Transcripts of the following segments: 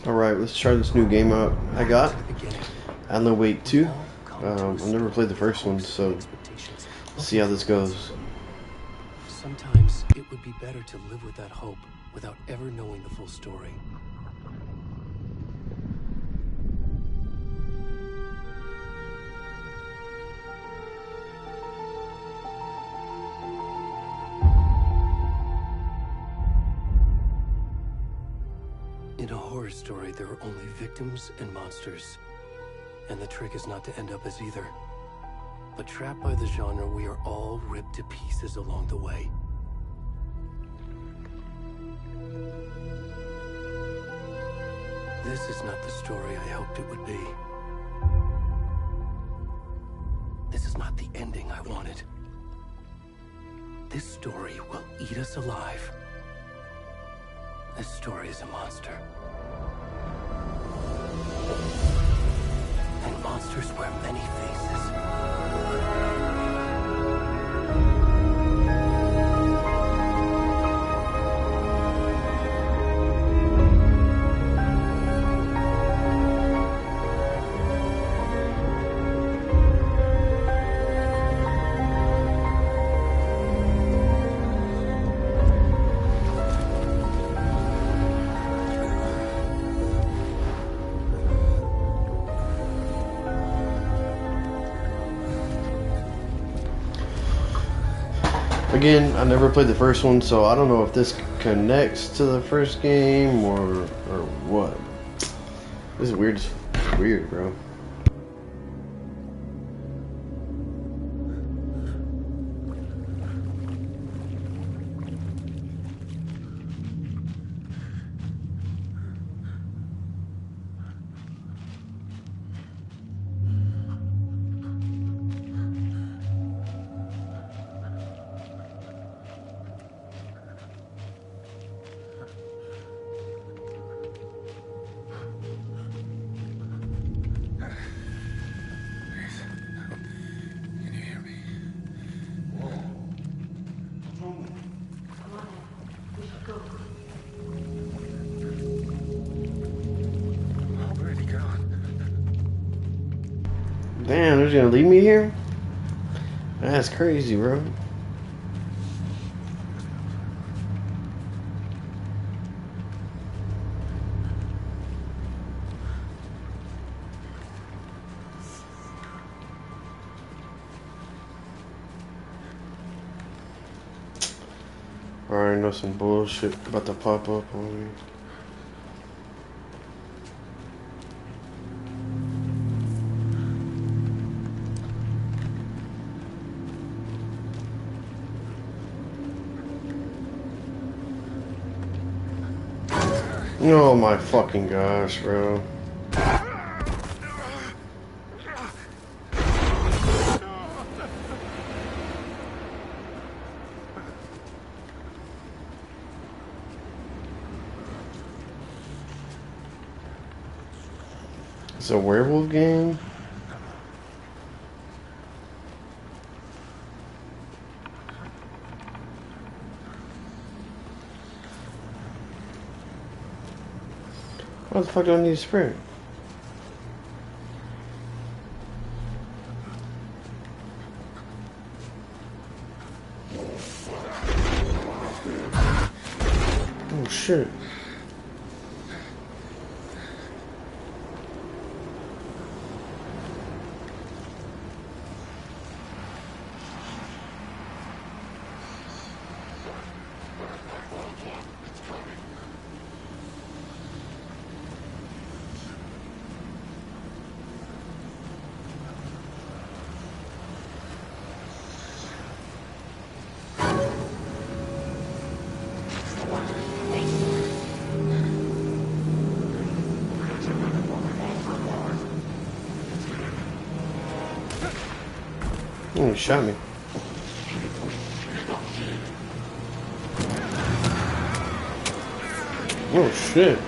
Alright, let's try this new game out I got. Allan Wake 2. I've never played the first one, so let's see how this goes. Sometimes it would be better to live with that hope without ever knowing the full story. In a horror story, there are only victims and monsters. And the trick is not to end up as either. But trapped by the genre, we are all ripped to pieces along the way. This is not the story I hoped it would be. This is not the ending I wanted. This story will eat us alive. This story is a monster. And monsters wear many faces. Again, I never played the first one, so I don't know if this connects to the first game or what. This is weird. It's weird, bro. Damn, they're just gonna leave me here? That's crazy, bro. Alright, I know some bullshit about to pop up on me. Oh my fucking gosh, bro. It's a werewolf game? Why the fuck do I need a sprint? Oh shit. Oh, he shot me. Oh shit.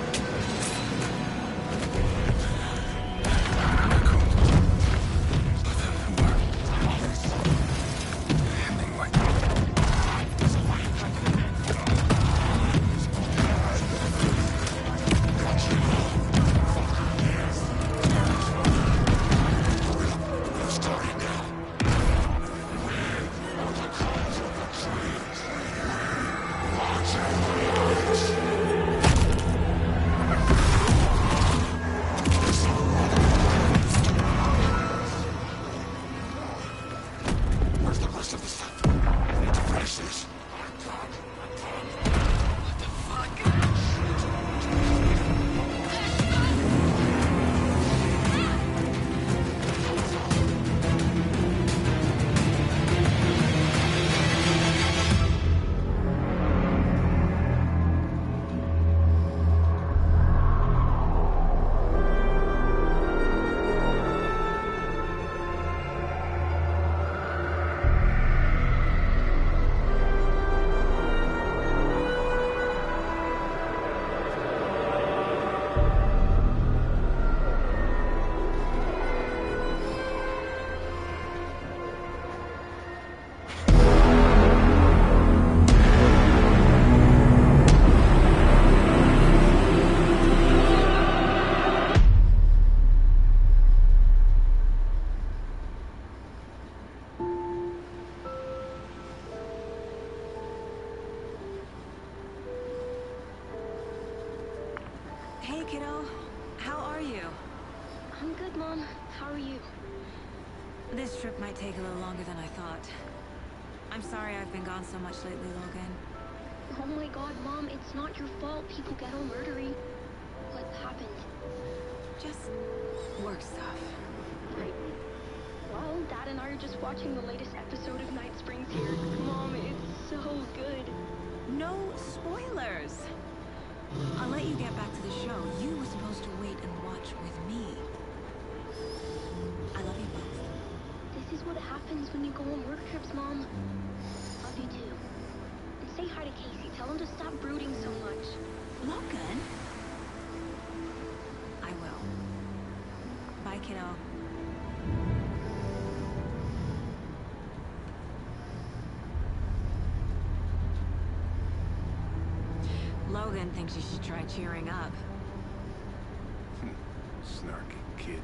Hey, kiddo. How are you? I'm good, Mom. How are you? This trip might take a little longer than I thought. I'm sorry I've been gone so much lately, Logan. Oh my god, Mom, it's not your fault people get all murdery. What happened? Just work stuff. Right. Well, Dad and I are just watching the latest episode of Night Springs here. Mom, it's so good. No spoilers! I'll let you get back to the show. You were supposed to wait and watch with me. I love you both. This is what happens when you go on work trips, Mom. Love you too. And say hi to Casey. Tell him to stop brooding so much. Logan? I will. Bye, kiddo. Logan thinks you should try cheering up. Snarky kid.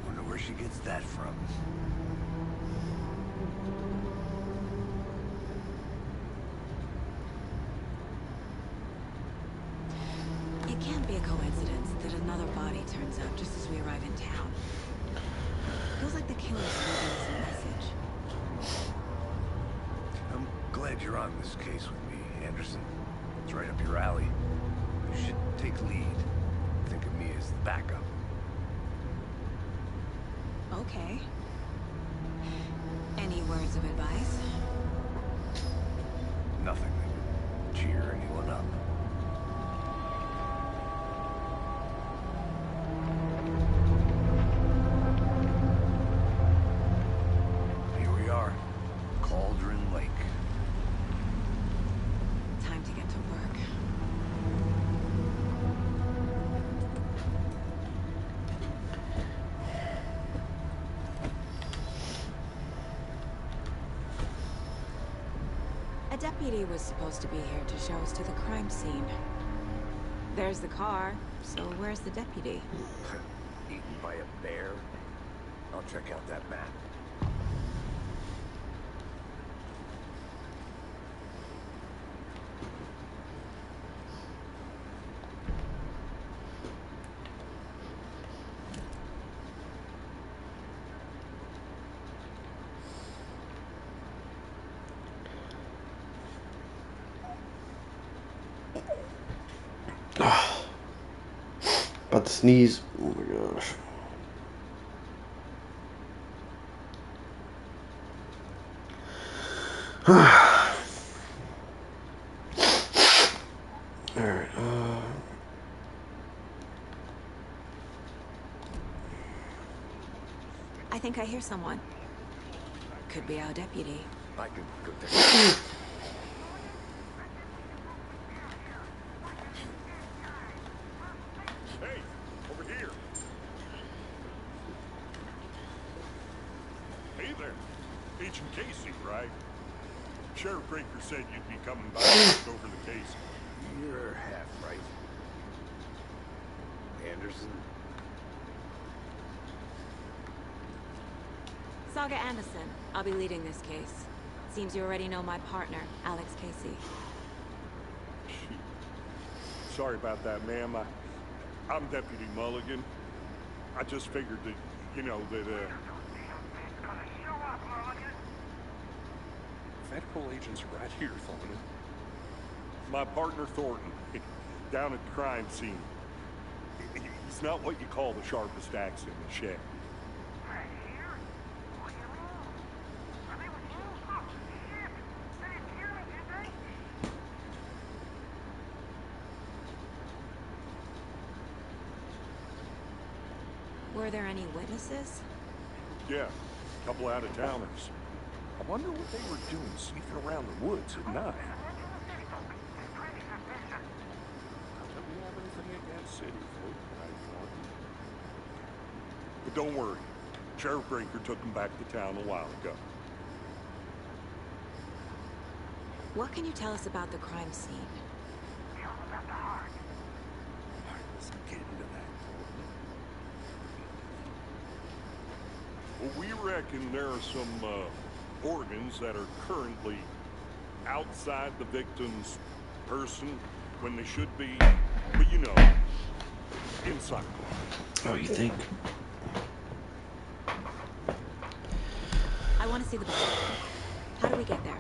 Wonder where she gets that from. It can't be a coincidence that another body turns up just as we arrive in town. Feels like the killer's leaving us a message. I'm glad you're on this case with me, Anderson. It's right up your alley. You should take lead. Think of me as the backup. Okay. Any words of advice? Nothing that would cheer anyone up. Here we are. Cauldron Lake. Time to get to work. A deputy was supposed to be here to show us to the crime scene. There's the car, so where's the deputy? Eaten by a bear? I'll check out that map. About to sneeze. Oh my gosh. Alright, I think I hear someone. Could be our deputy. I can go there. Hey, over here. Hey there. Agent Casey, right? Sheriff Breaker said you'd be coming by to go over the case. You're half right. Anderson? Saga Anderson. I'll be leading this case. Seems you already know my partner, Alex Casey. Shoot. Sorry about that, ma'am. I'm Deputy Mulligan. I just figured that, you know, that, Federal agents are right here, Thornton. My partner, Thornton, down at the crime scene. He's not what you call the sharpest axe in the shed. Were there any witnesses? Yeah, a couple out-of-towners. I wonder what they were doing sneaking around the woods at night. Not that we have anything against city folk, right, Thornton? But don't worry. Sheriff Breaker took them back to town a while ago. What can you tell us about the crime scene? All right, let's get into that, Thornton. Well, we reckon there are some, organs that are currently outside the victim's person when they should be, but you know, inside. Oh, you think? I want to see the body. How do we get there?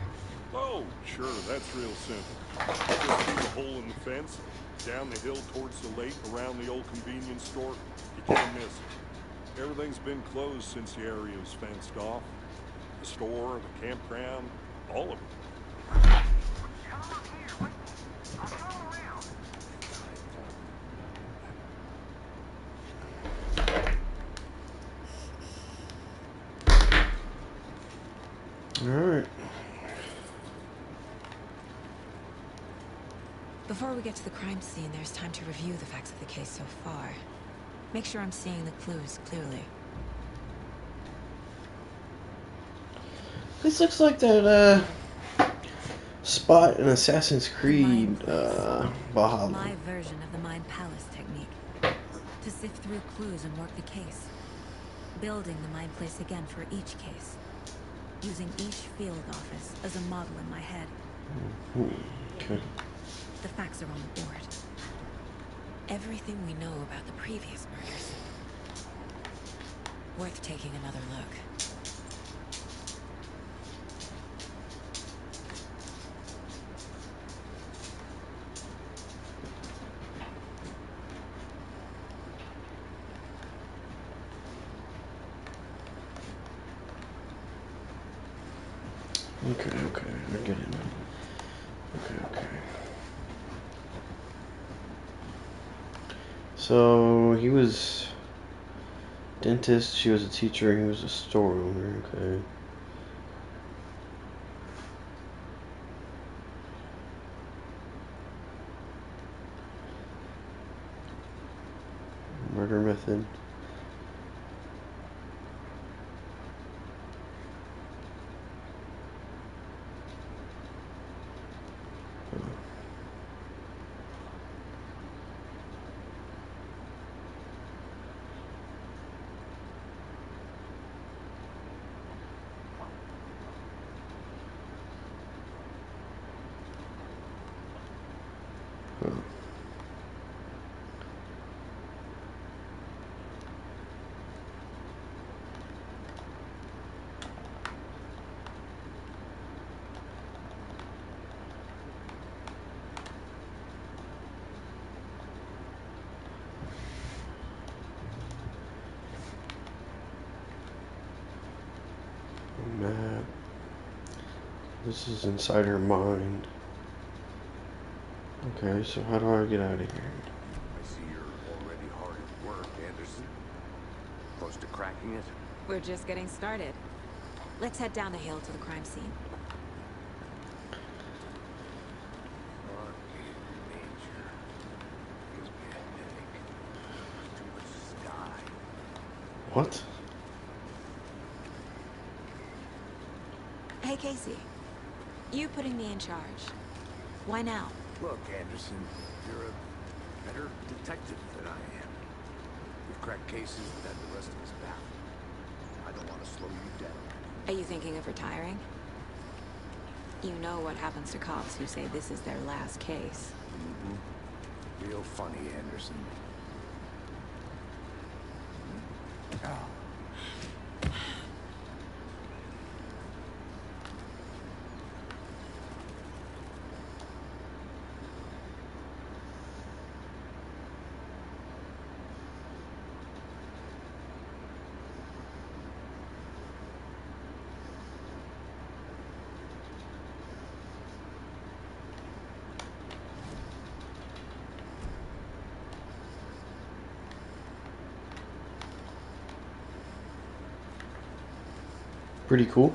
Oh, sure, that's real simple. Just through the hole in the fence, down the hill towards the lake, around the old convenience store. You can't miss it. Everything's been closed since the area was fenced off. The store, the campground, all of it. Alright. Before we get to the crime scene, there's time to review the facts of the case so far. Make sure I'm seeing the clues clearly. This looks like that spot in Assassin's Creed Valhalla. My version of the Mind Palace technique. To sift through clues and work the case. Building the Mind Place again for each case. Using each field office as a model in my head. Okay. The facts are on the board. Everything we know about the previous murders. Worth taking another look. Okay, I get it now. Okay. So, he was dentist, she was a teacher, he was a store owner, okay. Murder method. Map. This is inside her mind. Okay, so how do I get out of here? I see you're already hard at work, Anderson. Close to cracking it? We're just getting started. Let's head down the hill to the crime scene. Nature. Gives me a headache. Too much sky. What? Hey, Casey. You putting me in charge. Why now? Look, Anderson, you're a better detective than I am. You've cracked cases that the rest of us baffled. I don't want to slow you down. Are you thinking of retiring? You know what happens to cops who say this is their last case. Mm-hmm. Real funny, Anderson. Oh. Pretty cool.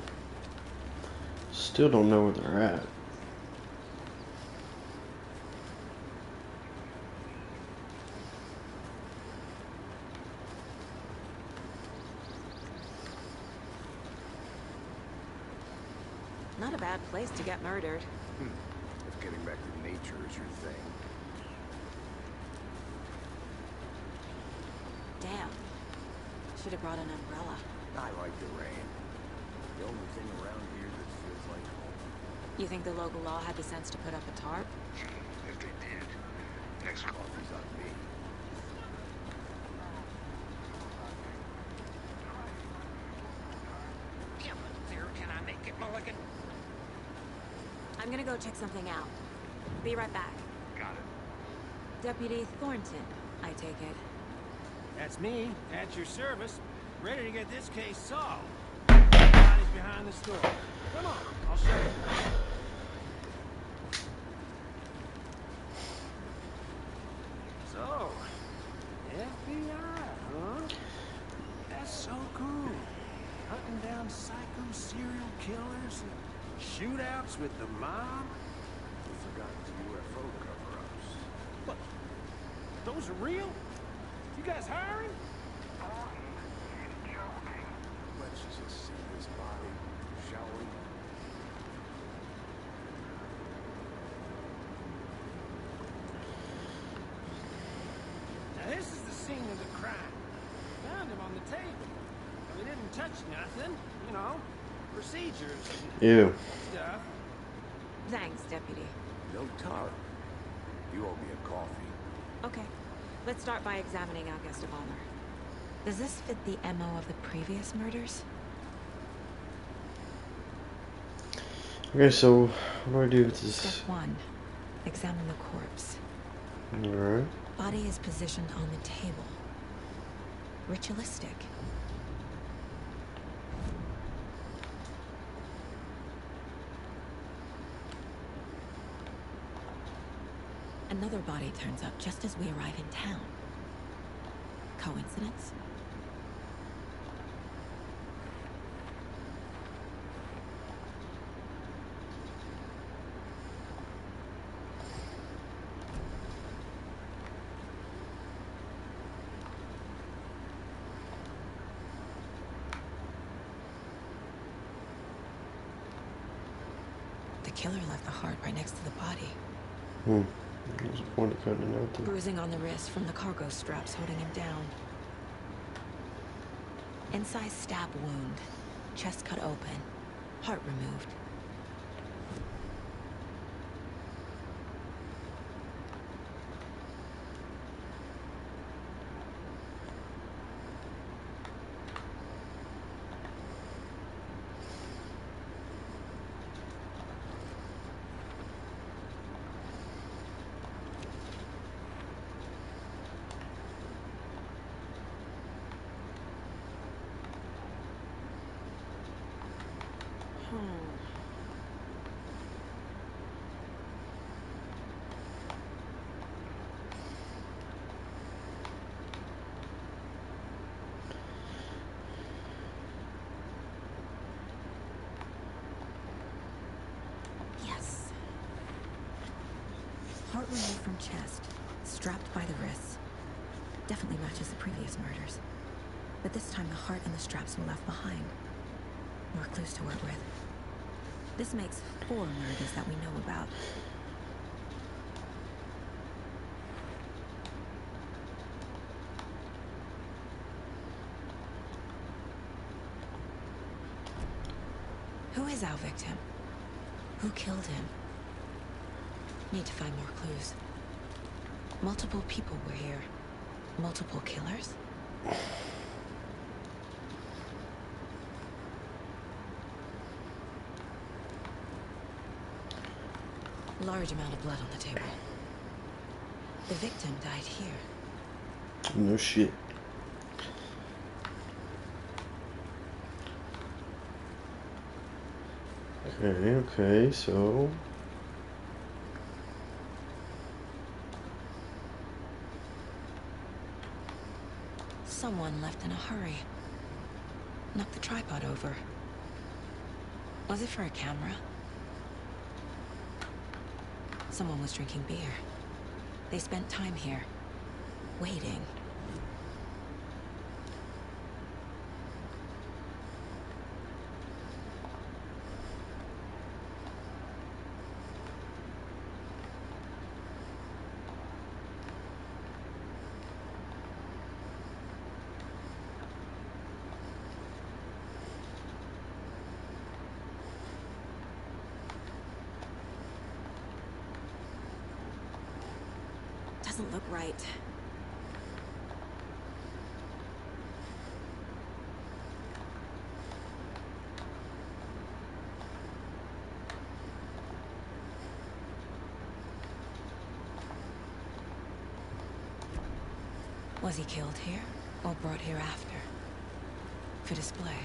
Still don't know where they're at. Not a bad place to get murdered. If getting back to nature is your thing. Damn. Should have brought an umbrella. I like the rain. The only thing around here that feels like home. You think the local law had the sense to put up a tarp? If they did, next coffee's on me. gonna go check something out. Be right back. Got it. Deputy Thornton, I take it. That's me, at your service, ready to get this case solved. Body's behind the store. Come on, I'll show you. So, FBI, huh? That's so cool. Hunting down psycho serial killers and shootouts with the mob. We forgot the UFO cover-ups. What? Those are real? You guys hiring? Let's just see this body, shall we? Now this is the scene of the crime. Found him on the table. And we didn't touch nothing, you know, procedures and Ew. stuff. Thanks, Deputy. No tar. You owe me a coffee. Okay. Let's start by examining our guest of honor. Does this fit the MO of the previous murders? Okay, so what do I do with this? Step 1. Examine the corpse. Alright. Body is positioned on the table. Ritualistic. Another body turns up just as we arrive in town. Coincidence? The killer left the heart right next to the body. There's a point of cutting it out there. Bruising on the wrist from the cargo straps holding him down. Incised stab wound. Chest cut open. Heart removed. Yes. Heart removed from chest, strapped by the wrists. Definitely matches the previous murders. But this time the heart and the straps were left behind. More clues to work with. This makes 4 murders that we know about. Who is our victim? Who killed him? Need to find more clues. Multiple people were here. Multiple killers? Large amount of blood on the table. The victim died here. No shit. Okay, so Someone left in a hurry. Knocked the tripod over. Was it for a camera? Someone was drinking beer. They spent time here, waiting. Doesn't look right. Was he killed here, or brought here after? For display?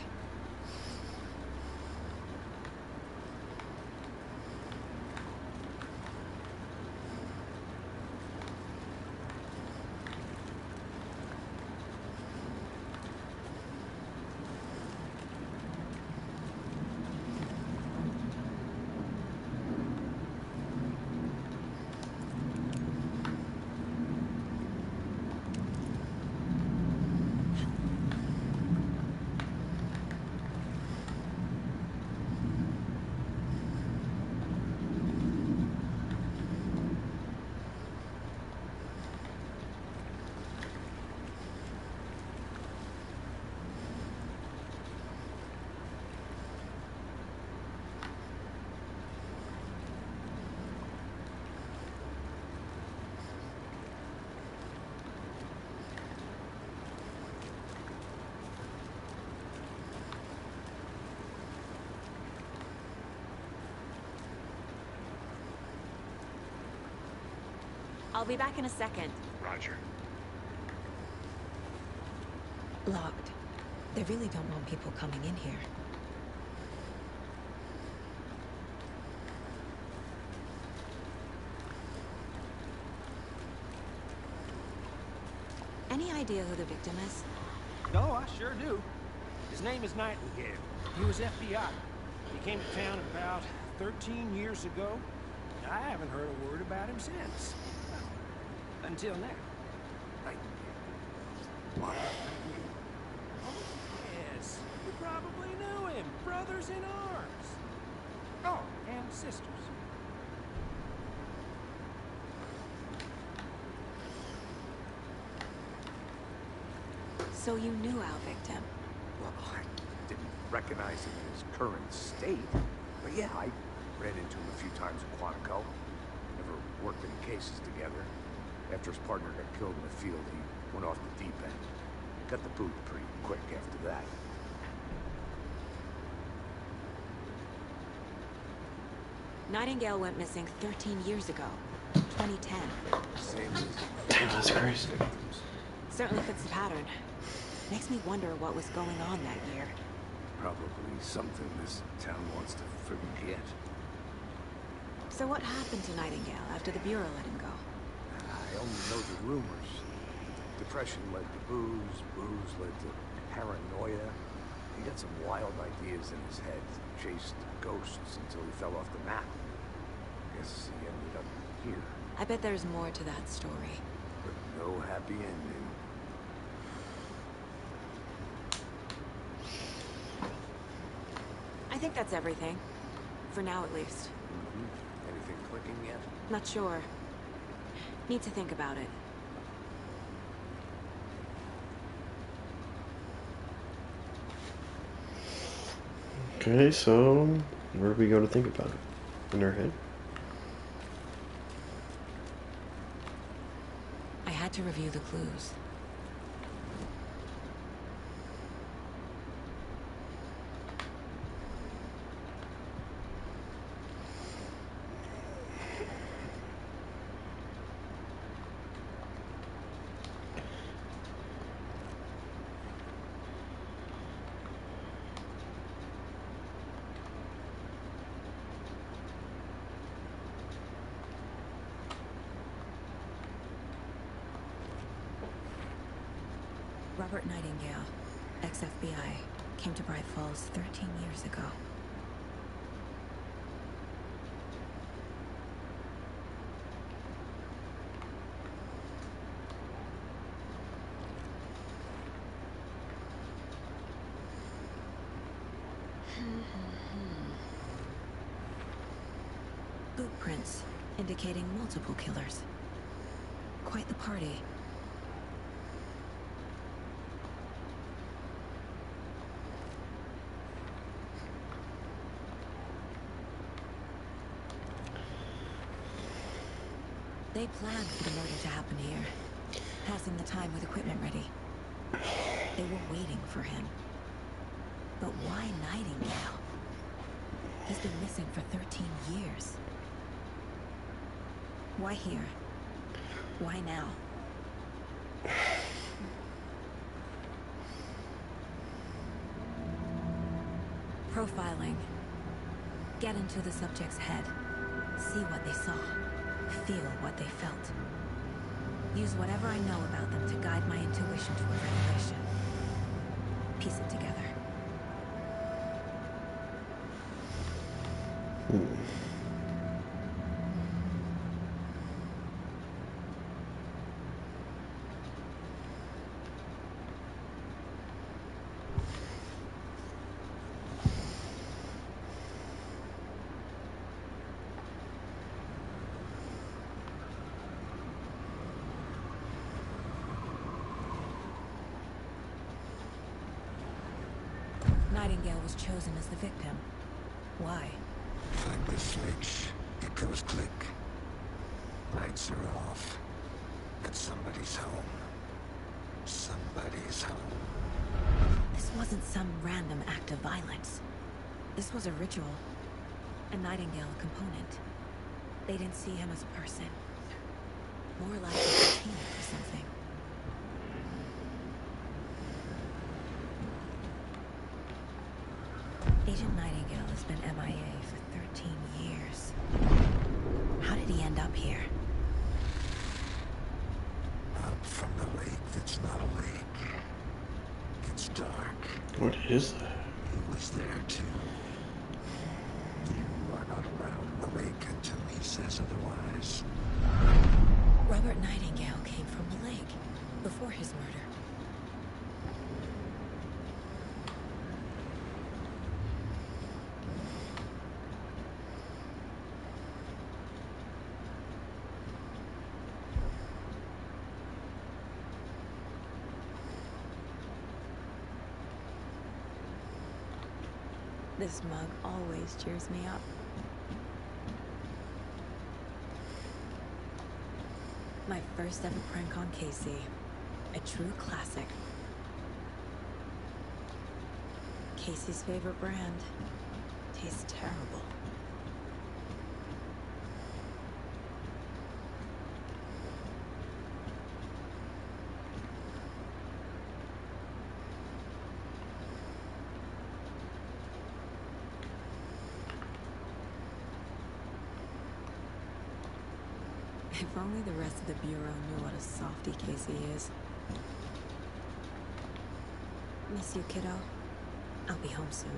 I'll be back in a second. Roger. Locked. They really don't want people coming in here. Any idea who the victim is? No, I sure do. His name is Nightingale. He was FBI. He came to town about 13 years ago. I haven't heard a word about him since. Until now. What? Oh, yes. You probably knew him. Brothers in arms. Oh, and sisters. So you knew our victim? Well, I didn't recognize him in his current state. But yeah, I ran into him a few times in Quantico. Never worked any cases together. After his partner got killed in the field, he went off the deep end. Got the boot pretty quick after that. Nightingale went missing 13 years ago. 2010. Same as Damn, that's crazy. Certainly fits the pattern. Makes me wonder what was going on that year. probably something this town wants to forget. So what happened to Nightingale after the Bureau let him go? I only know the rumors. Depression led to booze, booze led to paranoia. He got some wild ideas in his head, chased ghosts until he fell off the map. Guess he ended up here. I bet there's more to that story. But no happy ending. I think that's everything. For now, at least. Anything clicking yet? Not sure. Need to think about it. Okay, so where do we go to think about it? In our head? I had to review the clues. Robert Nightingale, ex-FBI, came to Bright Falls 13 years ago. Boot prints indicating multiple killers. Quite the party. They planned for the murder to happen here, passing the time with equipment ready. They were waiting for him. But why Nightingale? He's been missing for 13 years. Why here? Why now? Profiling. Get into the subject's head. See what they saw. Feel what they felt. Use whatever I know about them to guide my intuition to a revelation. Piece it together. Nightingale was chosen as the victim. Why? Flick the switch, it goes click. Lights are off. But somebody's home. Somebody's home. This wasn't some random act of violence. This was a ritual. A Nightingale component. They didn't see him as a person. More like a container for something. Agent Nightingale has been MIA for 13 years. How did he end up here? Up from the lake that's not a lake. It's dark. What is that? He was there too. You are not allowed in the lake until he says otherwise. Robert Nightingale came from the lake before his murder. This mug always cheers me up. My first ever prank on Casey. A true classic. Casey's favorite brand. Tastes terrible. If only the rest of the Bureau knew what a softie Casey is. Miss you, kiddo. I'll be home soon.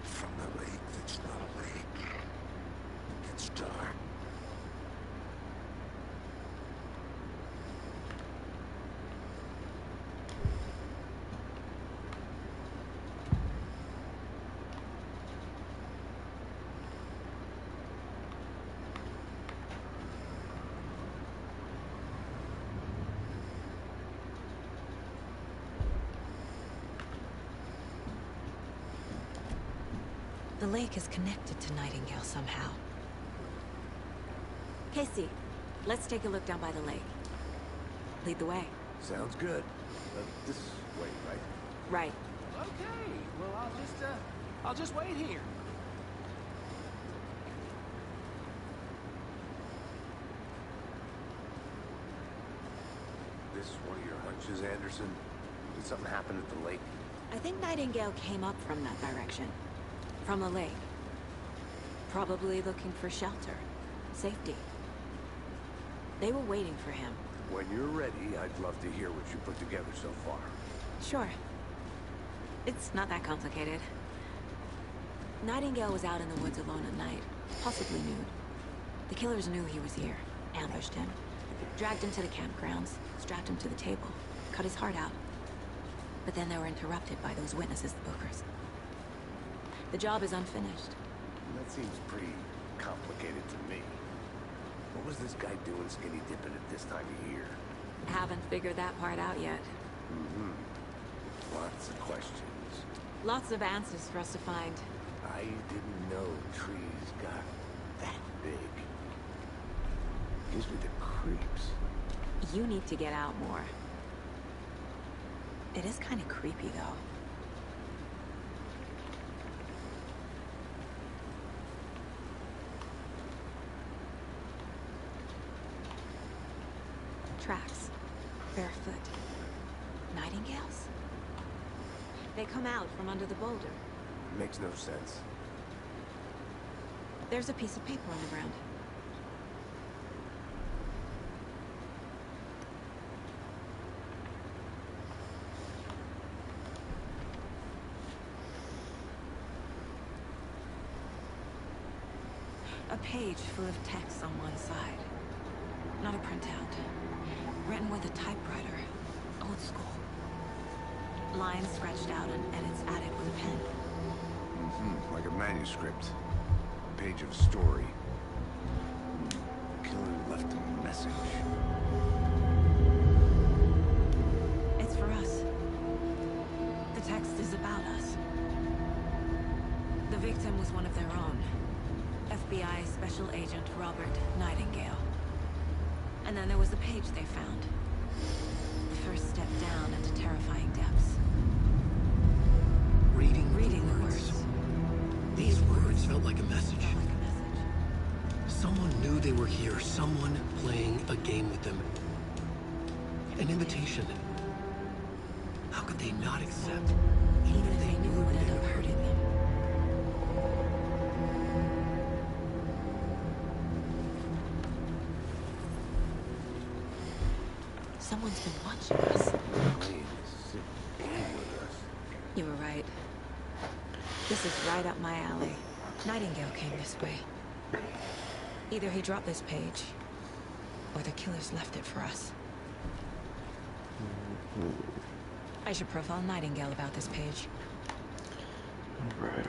From the lake that's not a lake. It's dark. The lake is connected to Nightingale somehow. Casey, let's take a look down by the lake. Lead the way. Sounds good. This way, right? Right. Okay, well, I'll just wait here. This one of your hunches, Anderson? Did something happen at the lake? I think Nightingale came up from that direction. From the lake. Probably looking for shelter. Safety. They were waiting for him. When you're ready, I'd love to hear what you put together so far. Sure. It's not that complicated. Nightingale was out in the woods alone at night, possibly nude. The killers knew he was here, ambushed him, dragged him to the campgrounds, strapped him to the table, cut his heart out. But then they were interrupted by those witnesses, the Bookers. The job is unfinished. That seems pretty complicated to me. What was this guy doing skinny dipping at this time of year? Haven't figured that part out yet. Lots of questions. Lots of answers for us to find. I didn't know trees got that big. Gives me the creeps. You need to get out more. It is kind of creepy, though. Tracks. Barefoot. Nightingales? They come out from under the boulder. Makes no sense. There's a piece of paper on the ground. A page full of text on one side. Not a printout. Written with a typewriter. Old school. Lines scratched out and edits added with a pen. Like a manuscript. A page of story. The killer left a message. It's for us. The text is about us. The victim was one of their own. FBI Special Agent Robert Nightingale. And then there was the page they found. The first step down into terrifying depths. Reading the words. These words felt like a message. Someone knew they were here. Someone playing a game with them. An invitation. How could they not accept? Even if they knew it would end up hurting them. Someone's been watching us. Playing a sick game with us. You were right. This is right up my alley. Nightingale came this way. Either he dropped this page, or the killers left it for us. I should profile Nightingale about this page. Alright.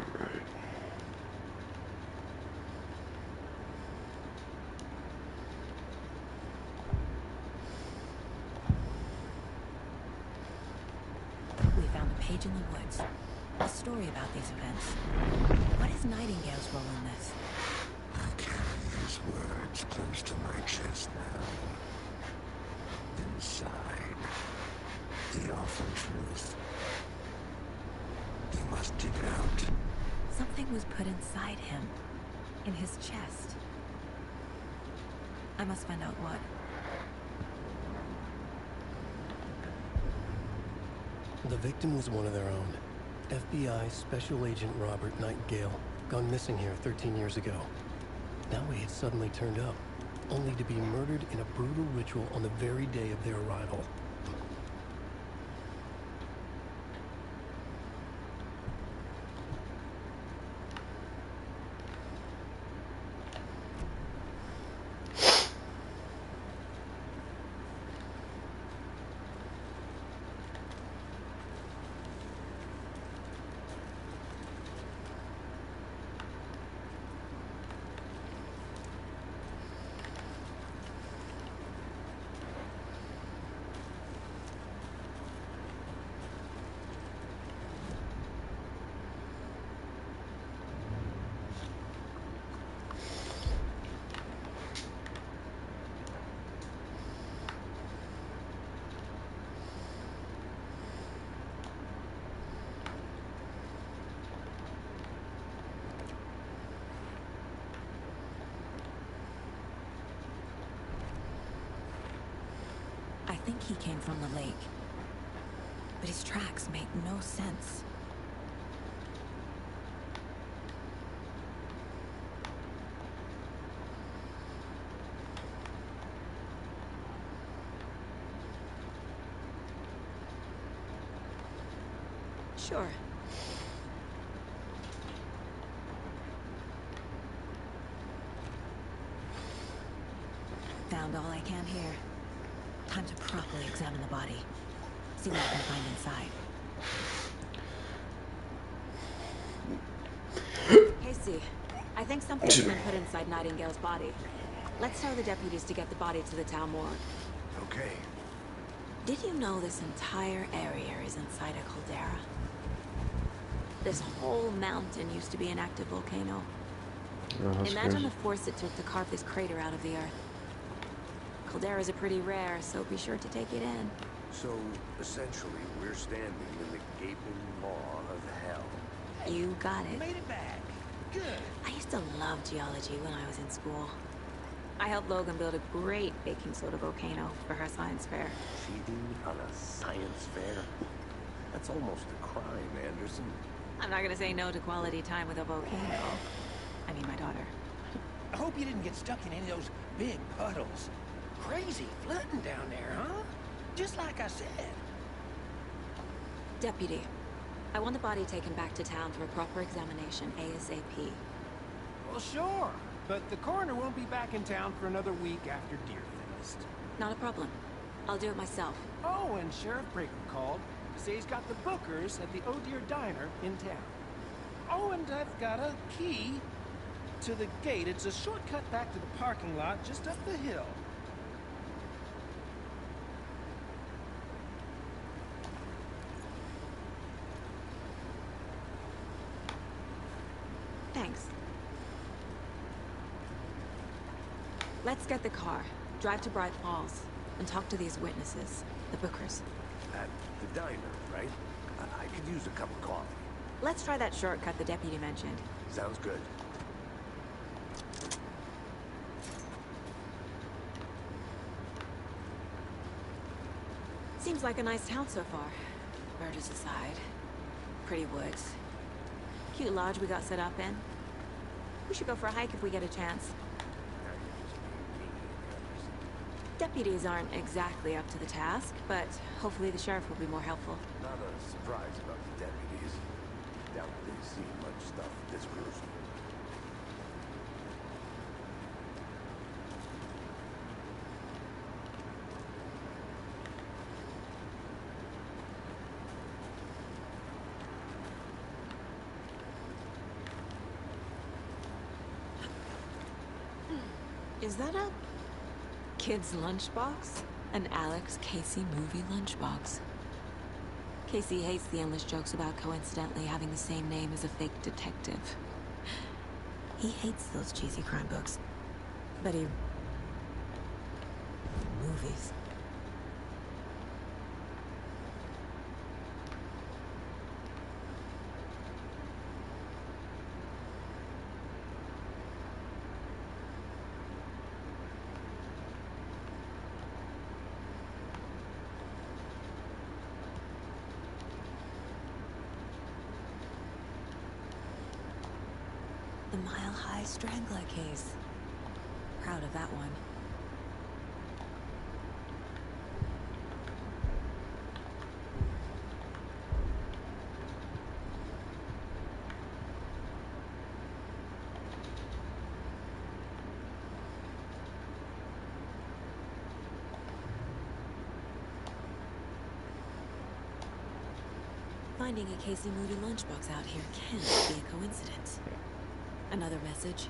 We found a page in the woods. A story about these events. What is Nightingale's role in this? I carry his words close to my chest now. Inside, the awful truth. You must dig it out. Something was put inside him. In his chest. I must find out what. The victim was one of their own. FBI Special Agent Robert Nightingale, gone missing here 13 years ago. Now he had suddenly turned up, only to be murdered in a brutal ritual on the very day of their arrival. I think he came from the lake. But his tracks make no sense. Sure. Found all I can here. Time to properly examine the body. See what I can find inside. Casey, I think something's been put inside Nightingale's body. Let's tell the deputies to get the body to the town morgue. Okay. Did you know this entire area is inside a caldera? This whole mountain used to be an active volcano. Oh, that's Imagine crazy. the force it took to carve this crater out of the earth. Calderas are pretty rare, so be sure to take it in. So, essentially, we're standing in the gaping maw of hell. You got You it. made it back. Good. I used to love geology when I was in school. I helped Logan build a great baking soda volcano for her science fair. Cheating on a science fair? That's almost a crime, Anderson. I'm not gonna say no to quality time with a volcano. I mean, my daughter. I hope you didn't get stuck in any of those big puddles. Crazy flooding down there, huh? Just like I said. Deputy, I want the body taken back to town for a proper examination ASAP. Well, sure. But the coroner won't be back in town for another week after Deer Fest. Not a problem. I'll do it myself. Oh, and Sheriff Breaker called to say he's got the bookers at the Oh Deer Diner in town. Oh, and I've got a key to the gate. It's a shortcut back to the parking lot just up the hill. Thanks. Let's get the car, drive to Bright Falls, and talk to these witnesses, the bookers. At the diner, right? I could use a cup of coffee. Let's try that shortcut the deputy mentioned. Sounds good. Seems like a nice town so far. Murders aside. Pretty woods. Cute lodge we got set up in. We should go for a hike if we get a chance. Now you're just being mean, Anderson. Deputies aren't exactly up to the task, but hopefully the sheriff will be more helpful. Not a surprise about the deputies. Doubt they've seen much stuff this gruesome. Is that a kid's lunchbox? An Alex Casey movie lunchbox. Casey hates the endless jokes about coincidentally having the same name as a fake detective. He hates those cheesy crime books. But he... movies. The Mile High Strangler case. Proud of that one. Finding a Casey Moody lunchbox out here can't be a coincidence. Another message.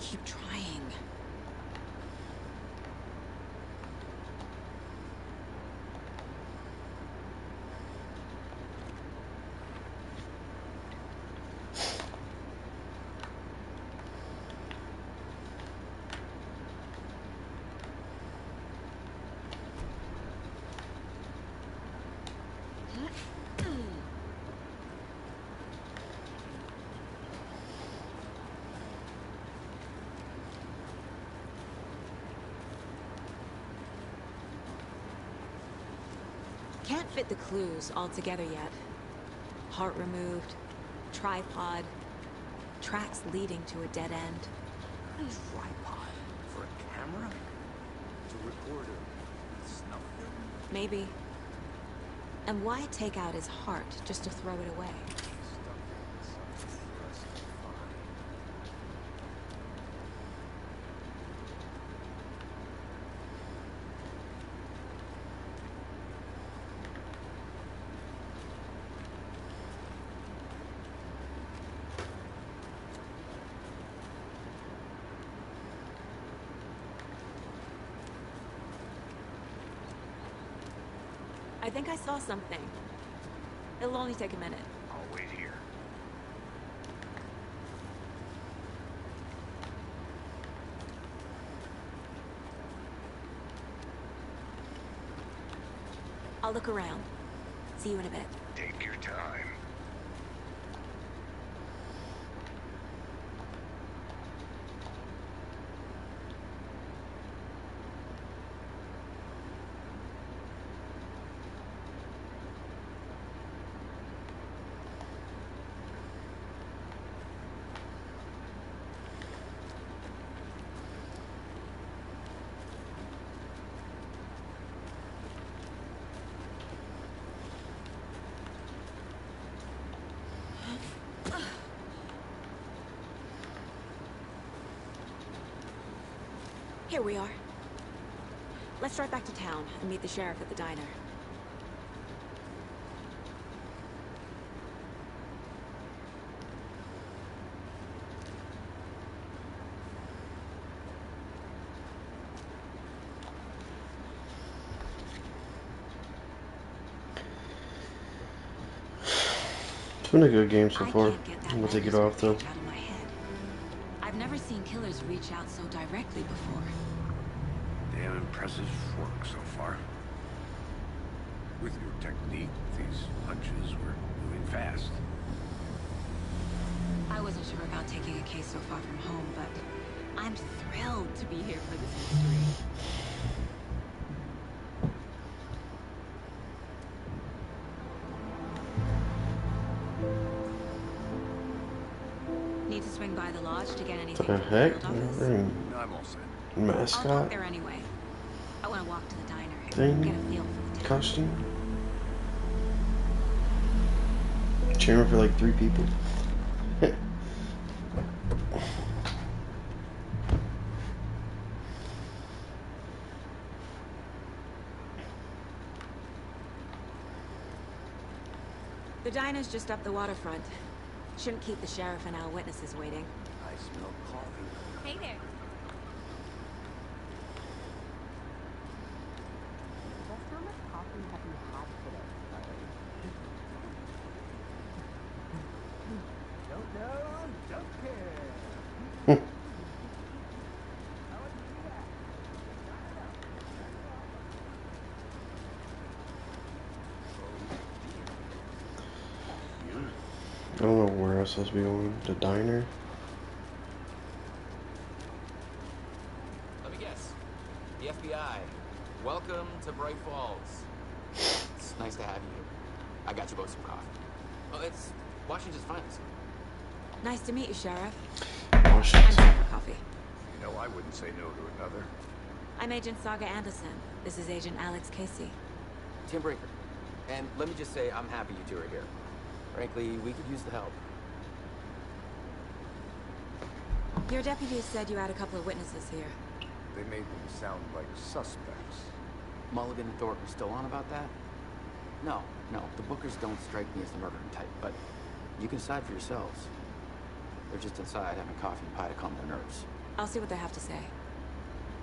Keep trying. Can't fit the clues all together yet. Heart removed, tripod, tracks leading to a dead end. Tripod. camera? To record a snuff film? Maybe. And why take out his heart just to throw it away? Stuff inside for us to find. I think I saw something. It'll only take a minute. I'll wait here. I'll look around. See you in a bit. Take your time. Here we are. Let's drive back to town and meet the sheriff at the diner. It's been a good game so far. I can't get that I'm gonna take it Moisty off though. page out of my head. I've never seen killers reach out so directly before. Damn impressive work so far. With your technique, these punches were moving fast. I wasn't sure about taking a case so far from home, but I'm thrilled to be here for this mystery. Need to swing by the lodge to get anything The from heck? the field office? I'm all set. I'll talk Mascot there anyway. I want to walk to the diner. Thing? Get a feel for the town. costume. Chamber for like 3 people. The diner's just up the waterfront. Shouldn't keep the sheriff and our witnesses waiting. I smell coffee. Hey there. Just how much coffee have you had today, Charlie? Don't know, don't care. How would you do that? I don't know where else supposed to be going. The diner. Let me guess. The FBI. Welcome to Bright Falls. It's nice to have you here. I got you both some coffee. Well, it's Washington's finest. Nice to meet you, Sheriff. Washington. I'm here for coffee. You know, I wouldn't say no to another. I'm Agent Saga Anderson. This is Agent Alex Casey. Tim Brinker. And let me just say, I'm happy you two are here. Frankly, we could use the help. Your deputies said you had a couple of witnesses here. They made them sound like suspects. Mulligan and Thornton still on about that? No, the Bookers don't strike me as the murdering type, but you can decide for yourselves. They're just inside having coffee and pie to calm their nerves. I'll see what they have to say.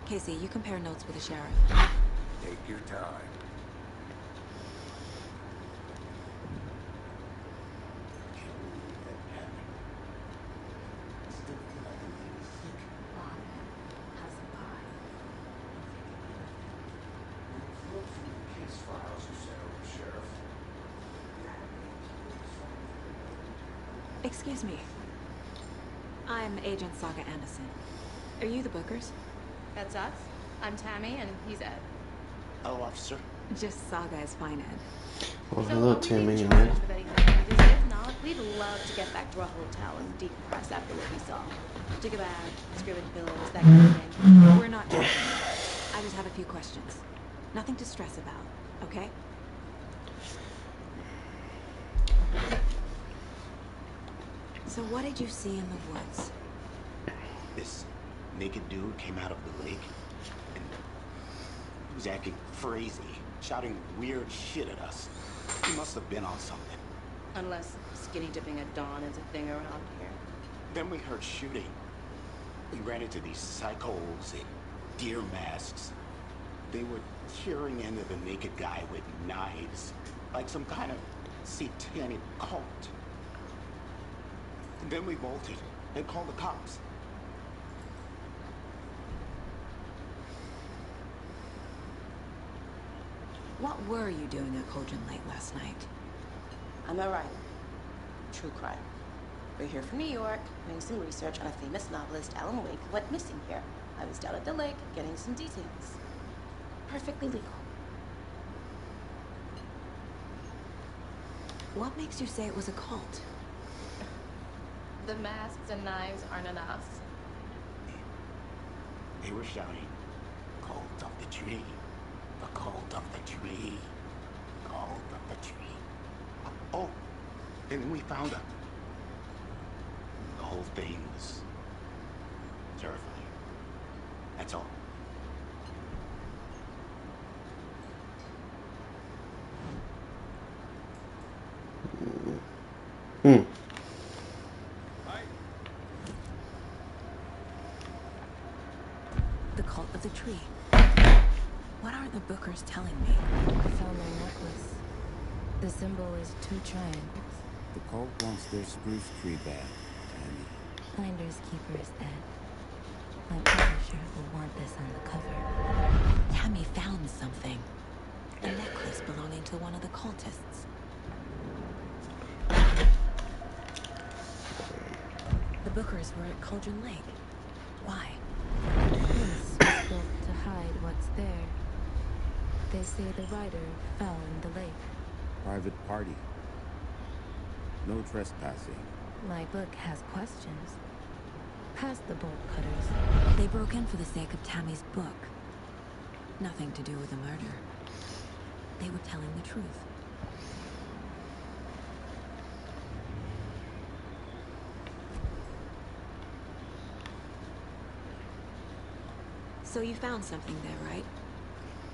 Casey, you compare notes with the sheriff. Take your time. Excuse me. I'm Agent Saga Anderson. Are you the Bookers? That's us. I'm Tammy, and he's Ed. Hello, officer. Just Saga is fine, Ed. Well, So hello, are we Tammy being and charged Ed. with anything? Because if not, we'd love out to get back to our hotel and decompress after what we saw. Took a bath, scribbled pillows, that kind of thing. We're not talking. I just have a few questions. Nothing to stress about, okay? So what did you see in the woods? This naked dude came out of the lake and he was acting crazy, shouting weird shit at us. He must have been on something. Unless skinny dipping at dawn is a thing around here. Then we heard shooting. We ran into these psychos in deer masks. They were tearing into the naked guy with knives, like some kind of satanic cult. And then we bolted and called the cops. What were you doing at Cauldron Lake last night? I'm a writer. True crime. We're here from New York, doing some research on a famous novelist, Allan Wake, who went missing here. I was down at the lake, getting some details. Perfectly legal. What makes you say it was a cult? The masks and knives aren't enough. They were shouting, "Cult of the tree, the cult of the tree, cult of the tree." Oh, and then we found her. The whole thing was terrifying. That's all. The cult of the tree. What aren't the Bookers telling me? I found my necklace. The symbol is 2 triangles. The cult wants their spruce tree back, Tammy. Finders keepers dead. My publisher will want this on the cover. Tammy found something. A necklace belonging to one of the cultists. The Bookers were at Cauldron Lake. Why? This was built to hide what's there. They say the writer fell in the lake. Private party. No trespassing. My book has questions. Past the bolt cutters. They broke in for the sake of Tammy's book. Nothing to do with the murder. They were telling the truth. So you found something there, right?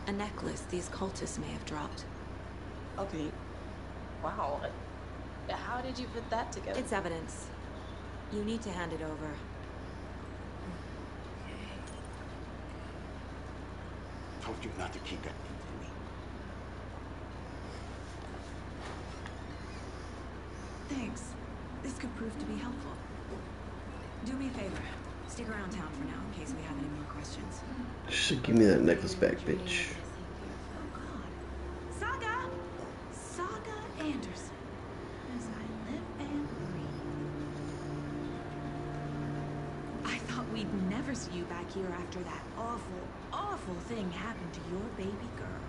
A necklace these cultists may have dropped. Okay. Wow. How did you put that together? It's evidence. You need to hand it over. Told you not to keep that thing to me. Thanks. This could prove to be helpful. Do me a favor. Stick around town for now in case we have any more questions. Should give me that necklace back, bitch. Oh God. Saga! Saga Anderson. As I live and breathe. I thought we'd never see you back here after that awful thing happened to your baby girl.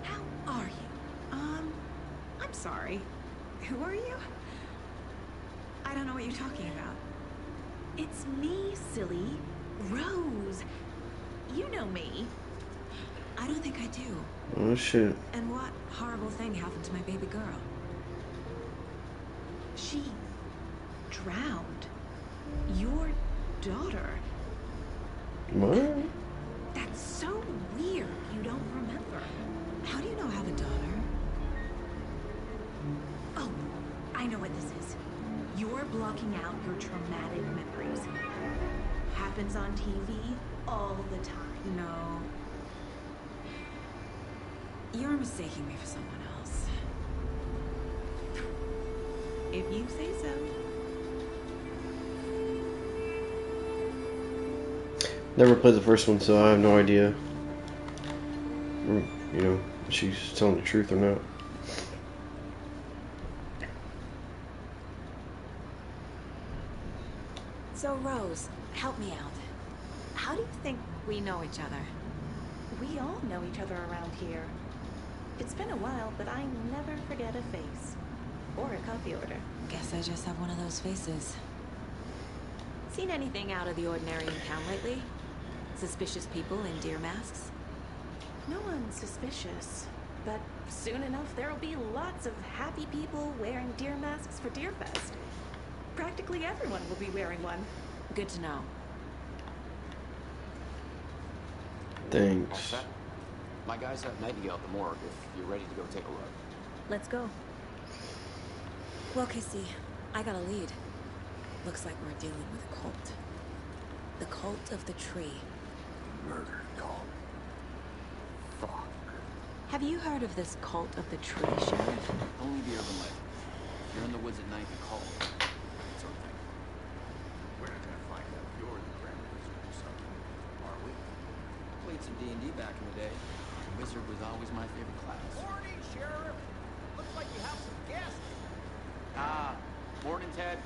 How are you? I'm sorry. Who are you? I don't know what you're talking about. It's me, silly. Rose. You know me. I don't think I do. Oh shit. And what horrible thing happened to my baby girl? She drowned. Your daughter. What? That's so weird you don't remember. How do you know I have a daughter? Oh, I know what this is. You're blocking out your traumatic memories. Happens on TV all the time. No. You're mistaking me for someone else. If you say so. Never played the first one, so I have no idea. You know, if she's telling the truth or not. So, Rose, help me out. How do you think we know each other? We all know each other around here. It's been a while, but I never forget a face. or a coffee order. Guess I just have one of those faces. Seen anything out of the ordinary in town lately? Suspicious people in deer masks? No one's suspicious, but soon enough there'll be lots of happy people wearing deer masks for Deerfest. Practically everyone will be wearing one. Good to know. Thanks. All set? My guys have Nightingale at the morgue if you're ready to go take a look. Let's go. Well, Casey, I got a lead. Looks like we're dealing with a cult. The cult of the tree. Murder cult. Fuck. Have you heard of this cult of the tree, Sheriff? Only the urban legend. If you're in the woods at night, you call it. That sort of thing. We're not gonna find out you're the Grand Wizard or something, are we? Played some D&D back in the day. Wizard was always my favorite class. Morning, Sheriff. Looks like you have some guests. Ah, morning, Ted.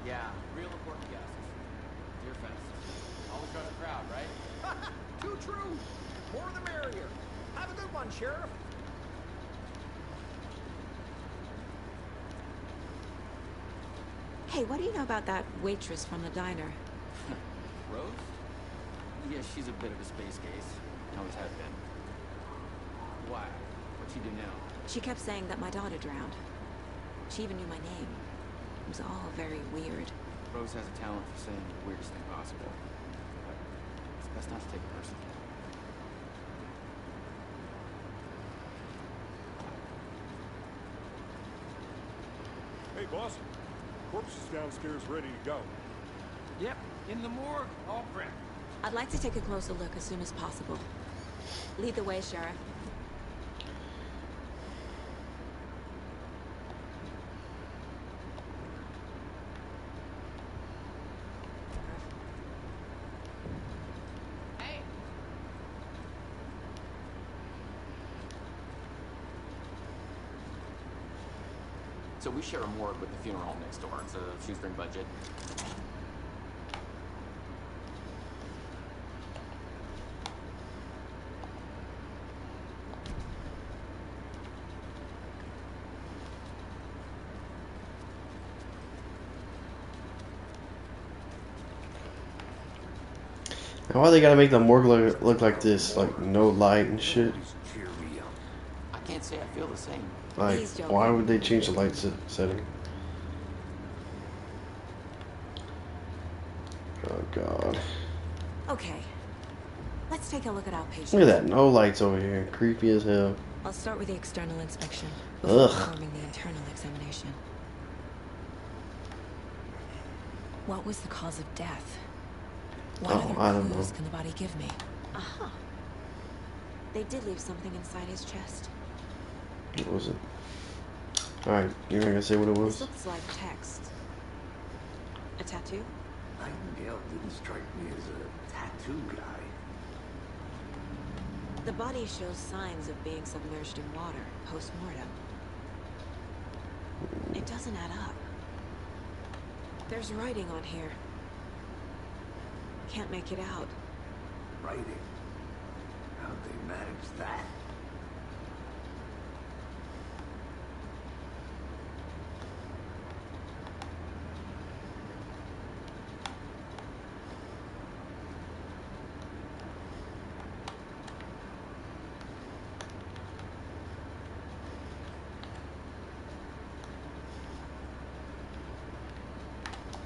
Yeah, real important guests. Deerfest. Always draws a crowd, right? Too true. More the merrier. Have a good one, Sheriff. Hey, what do you know about that waitress from the diner? Rose? Yeah, she's a bit of a space case. Always has been. Why? What'd she do now? She kept saying that my daughter drowned. She even knew my name. It was all very weird. Rose has a talent for saying the weirdest thing possible. But it's best not to take it personally. Hey, boss. Corpse is downstairs ready to go. Yep, in the morgue, all prepped. I'd like to take a closer look as soon as possible. Lead the way, Sheriff. So we share a morgue with the funeral home next door. It's a shoestring budget. Now, why they gotta make the morgue look like this? Like, no light and shit? I can't say I feel the same. Like, why would they change the light setting? Oh, God. Okay. Let's take a look at outpatient. Look at that. No lights over here. Creepy as hell. I'll start with the external inspection before performing the internal examination. What was the cause of death? What I other don't clues know. can the body give me? Aha. They did leave something inside his chest. What was it? Alright, you're not gonna say what it was? This looks like text. A tattoo? Nightingale didn't strike me as a tattoo guy. The body shows signs of being submerged in water post-mortem. It doesn't add up. There's writing on here. Can't make it out. Writing? How'd they manage that?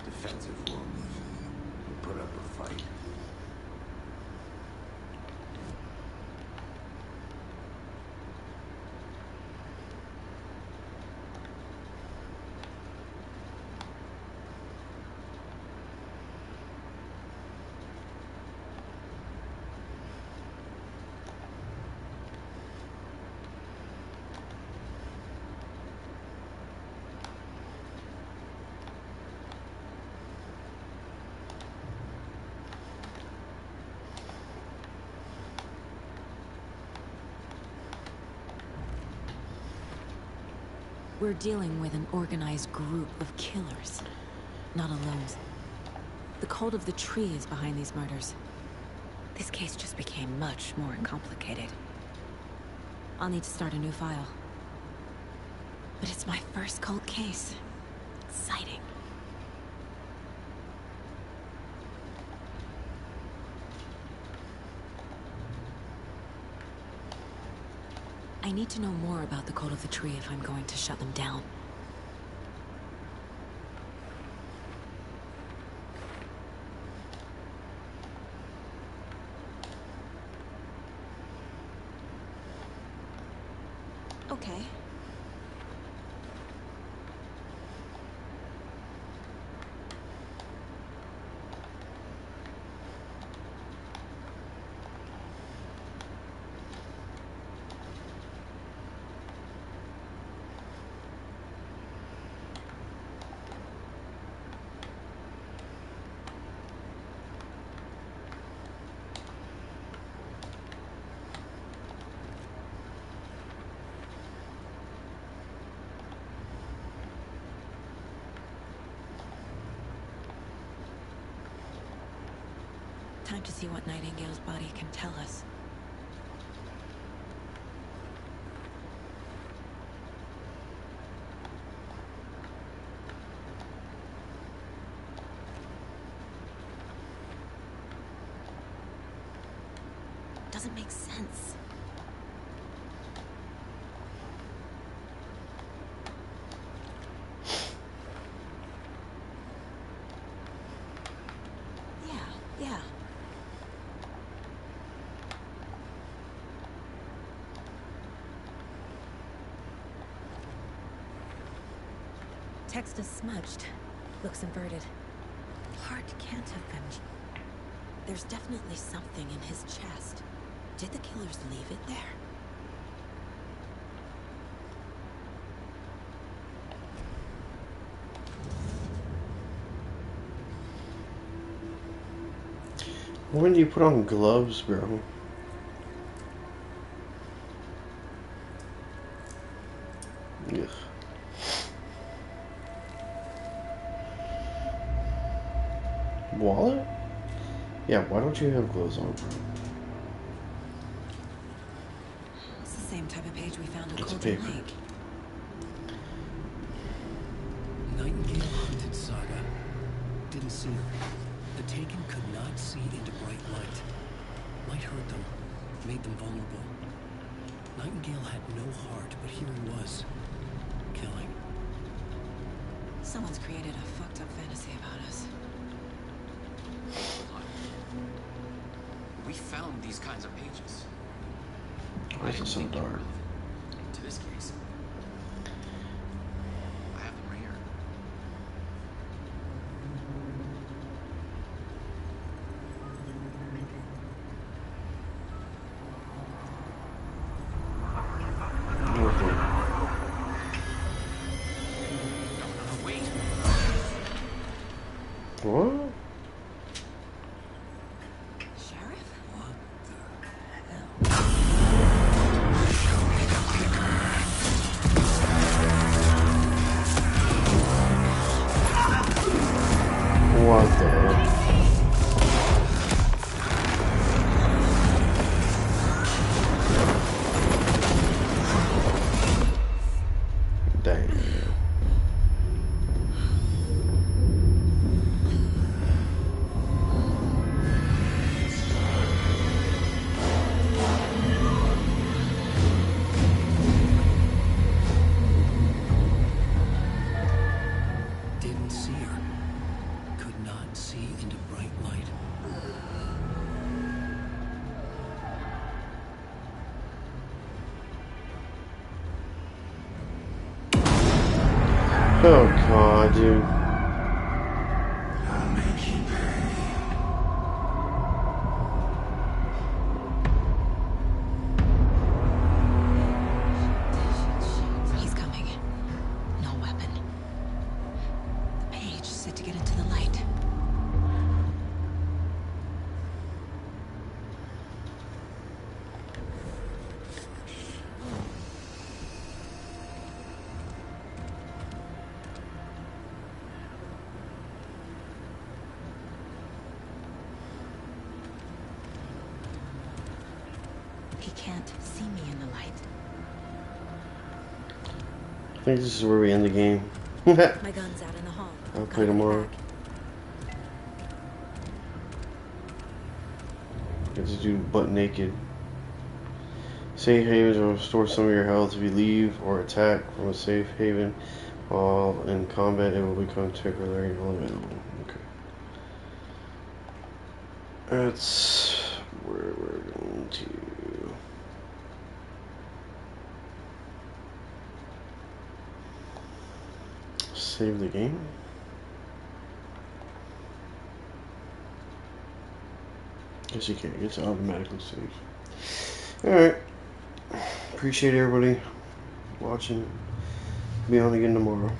Defensive wounds. Put up a fight. We're dealing with an organized group of killers, not alone. The cult of the tree is behind these murders. This case just became much more complicated. I'll need to start a new file. But it's my first cold case. Exciting. I need to know more about the Cult of the Tree if I'm going to shut them down. Okay. Time to see what Nightingale's body can tell us. Doesn't make sense. Yeah. Text is smudged. Looks inverted. Heart can't have been. There's definitely something in his chest. Did the killers leave it there? When do you put on gloves, bro? Ugh. Wallet? Yeah, why don't you have gloves on, bro? It's the same type of page we found at It's Golden paper. Lake. Nightingale hunted Saga. Didn't see her. The Taken could not see into bright light. Light hurt them, made them vulnerable. Nightingale had no heart, but here he was, killing. Someone's created a fucked up fantasy about us. Hold on. We found these kinds of pages. Why is it so dark? To this case. I have them right here. Wait. What? Sheriff? What the heck? Dang. Didn't see her. Could not see into bright light. Oh god, dude. I'll make you pay. He's coming. No weapon. The page set to get into the light. He can't see me in the light. think this is where we end the game. My gun's out in the hall. I'll play tomorrow. Get to do butt naked. Safe havens will restore some of your health if you leave or attack from a safe haven. While in combat, it will become temporarily unavailable. Okay. That's where we're going to. Save the game. Guess you can't. It's automatically saved. Alright. Appreciate everybody watching. Be on again tomorrow.